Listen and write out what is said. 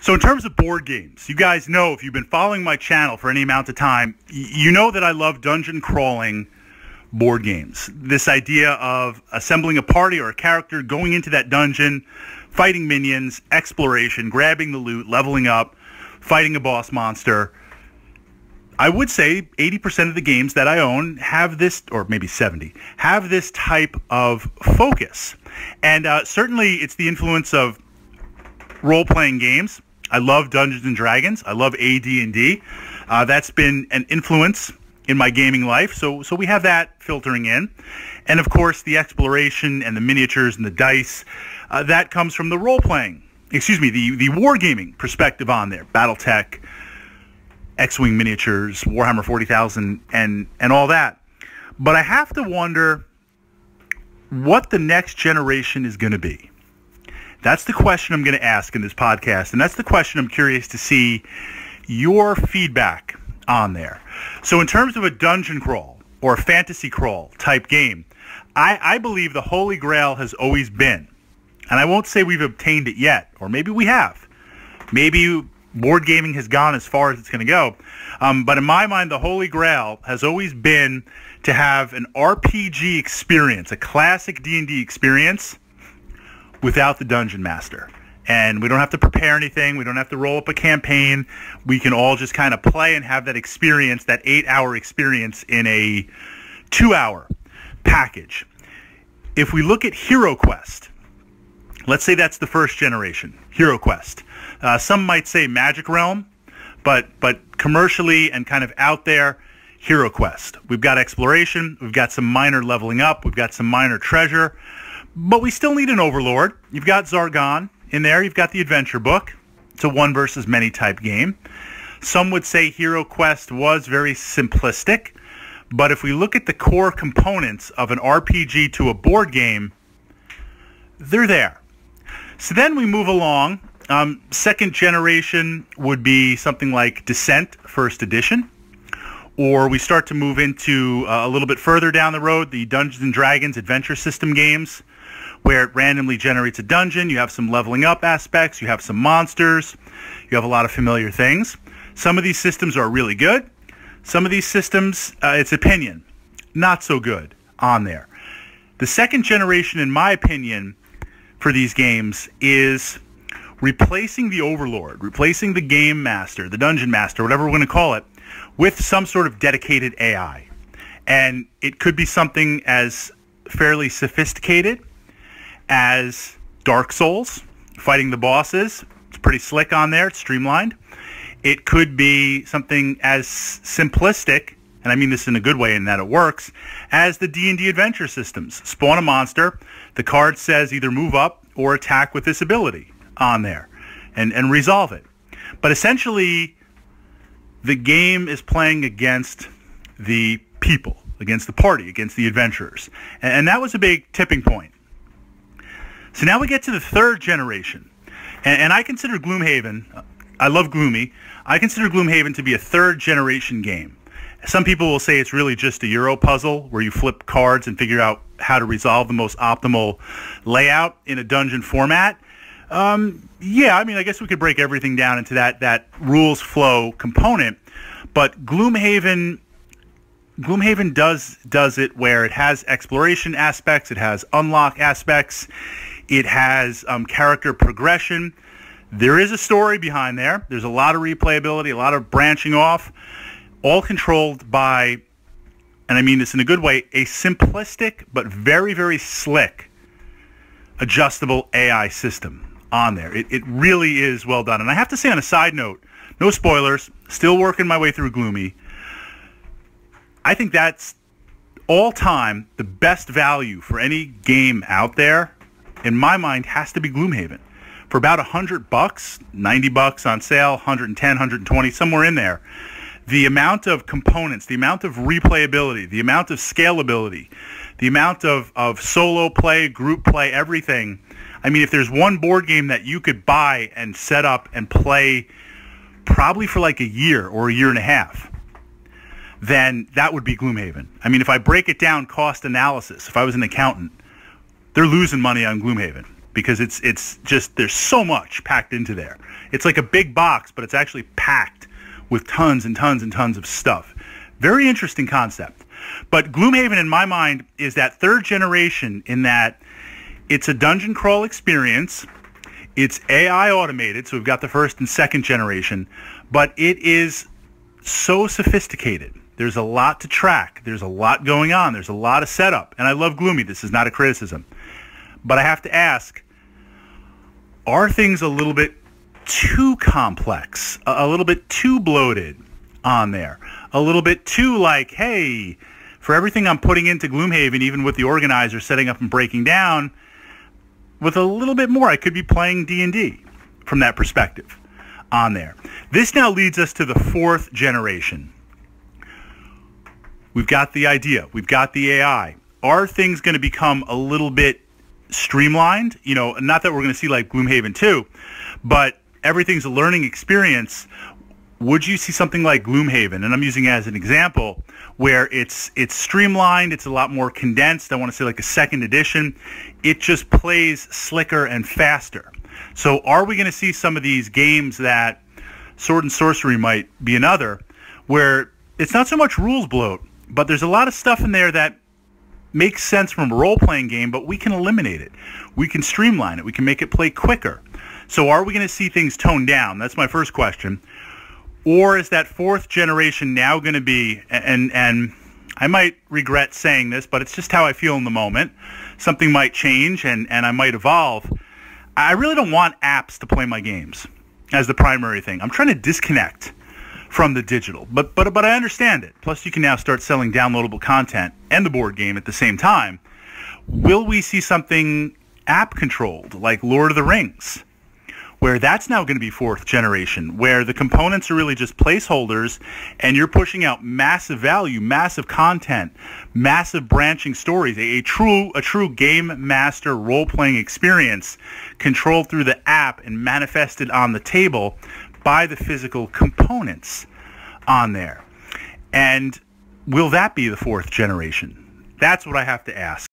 So in terms of board games, you guys know, if you've been following my channel for any amount of time, you know that I love dungeon crawling board games. This idea of assembling a party or a character, going into that dungeon, fighting minions, exploration, grabbing the loot, leveling up, fighting a boss monster. I would say 80% of the games that I own have this, or maybe 70, have this type of focus. And certainly it's the influence of role-playing games. I love Dungeons and Dragons. I love AD&D. That's been an influence in my gaming life. So we have that filtering in. And of course, the exploration and the miniatures and the dice, that comes from the role-playing, the wargaming perspective on there. Battletech, X-Wing miniatures, Warhammer 40,000, and all that. But I have to wonder what the next generation is going to be. That's the question I'm going to ask in this podcast, and that's the question I'm curious to see your feedback on there. So in terms of a dungeon crawl or a fantasy crawl type game, I believe the Holy Grail has always been, and I won't say we've obtained it yet, or maybe we have. Maybe board gaming has gone as far as it's going to go. But in my mind, the Holy Grail has always been to have an RPG experience, a classic D&D experience, without the Dungeon Master. And we don't have to prepare anything. We don't have to roll up a campaign. We can all just kind of play and have that experience, that 8-hour experience in a 2-hour package. If we look at Hero Quest, let's say that's the first generation, Hero Quest. Some might say Magic Realm, but commercially and kind of out there, Hero Quest. We've got exploration. We've got some minor leveling up. We've got some minor treasure. But we still need an overlord. You've got Zargon in there. You've got the adventure book. It's a one versus many type game. Some would say Hero Quest was very simplistic. But if we look at the core components of an RPG to a board game, they're there. So then we move along. Second generation would be something like Descent, first edition. Or we start to move into a little bit further down the road, the Dungeons and Dragons adventure system games, where it randomly generates a dungeon. You have some leveling up aspects. You have some monsters. You have a lot of familiar things. Some of these systems are really good. Some of these systems, it's opinion, not so good on there. The second generation, in my opinion, for these games is replacing the overlord, replacing the game master, the dungeon master, whatever we're going to call it, with some sort of dedicated AI. And it could be something as fairly sophisticated as Dark Souls, fighting the bosses. It's pretty slick on there. It's streamlined. It could be something as simplistic, and I mean this in a good way in that it works, as the D&D adventure systems. Spawn a monster. The card says either move up or attack with this ability on there and resolve it. But essentially, the game is playing against the people, against the party, against the adventurers. And that was a big tipping point. So now we get to the third generation. And I consider Gloomhaven, I love Gloomy, I consider Gloomhaven to be a third generation game. Some people will say it's really just a Euro puzzle where you flip cards and figure out how to resolve the most optimal layout in a dungeon format. Yeah, I mean, I guess we could break everything down into that rules flow component, but Gloomhaven does it where it has exploration aspects, it has unlock aspects, it has character progression. There is a story behind there. There's a lot of replayability, a lot of branching off, all controlled by, and I mean this in a good way, a simplistic but very, very slick adjustable AI system on there. It really is well done. And I have to say, on a side note, no spoilers, still working my way through Gloomy, I think that's all time the best value for any game out there, in my mind, has to be Gloomhaven. For about $100, $90 on sale, 110, 120, somewhere in there. The amount of components, the amount of replayability, the amount of scalability, the amount of solo play, group play, everything. I mean, if there's one board game that you could buy and set up and play probably for like a year or a year and a half, then that would be Gloomhaven. I mean, if I break it down cost analysis, if I was an accountant, they're losing money on Gloomhaven. because it's just, there's so much packed into there. It's like a big box, but it's actually packed with tons and tons and tons of stuff. Very interesting concept. But Gloomhaven, in my mind, is that third generation in that it's a dungeon crawl experience. It's AI automated, so we've got the first and second generation, but it is so sophisticated. There's a lot to track. There's a lot going on. There's a lot of setup. And I love Gloomy. This is not a criticism. But I have to ask, are things a little bit too complex, a little bit too bloated on there, a little bit too like, hey, for everything I'm putting into Gloomhaven, even with the organizer setting up and breaking down, with a little bit more, I could be playing D&D from that perspective on there. This now leads us to the fourth generation. We've got the idea. We've got the AI. Are things going to become a little bit streamlined? You know, not that we're going to see like Gloomhaven 2, but everything's a learning experience. Would you see something like Gloomhaven, and I'm using it as an example, where it's streamlined, it's a lot more condensed, I want to say like a second edition, it just plays slicker and faster. So are we going to see some of these games that Sword and Sorcery might be another, where it's not so much rules bloat, but there's a lot of stuff in there that makes sense from a role-playing game, but we can eliminate it. We can streamline it. We can make it play quicker. So are we going to see things toned down? That's my first question. Or is that fourth generation now going to be, and I might regret saying this, but it's just how I feel in the moment. Something might change and I might evolve. I really don't want apps to play my games as the primary thing. I'm trying to disconnect from the digital, but I understand it. Plus, you can now start selling downloadable content and the board game at the same time. Will we see something app-controlled, like Lord of the Rings, where that's now going to be fourth generation, where the components are really just placeholders, and you're pushing out massive value, massive content, massive branching stories, a true game master role-playing experience controlled through the app and manifested on the table by the physical components on there. And will that be the fourth generation? That's what I have to ask.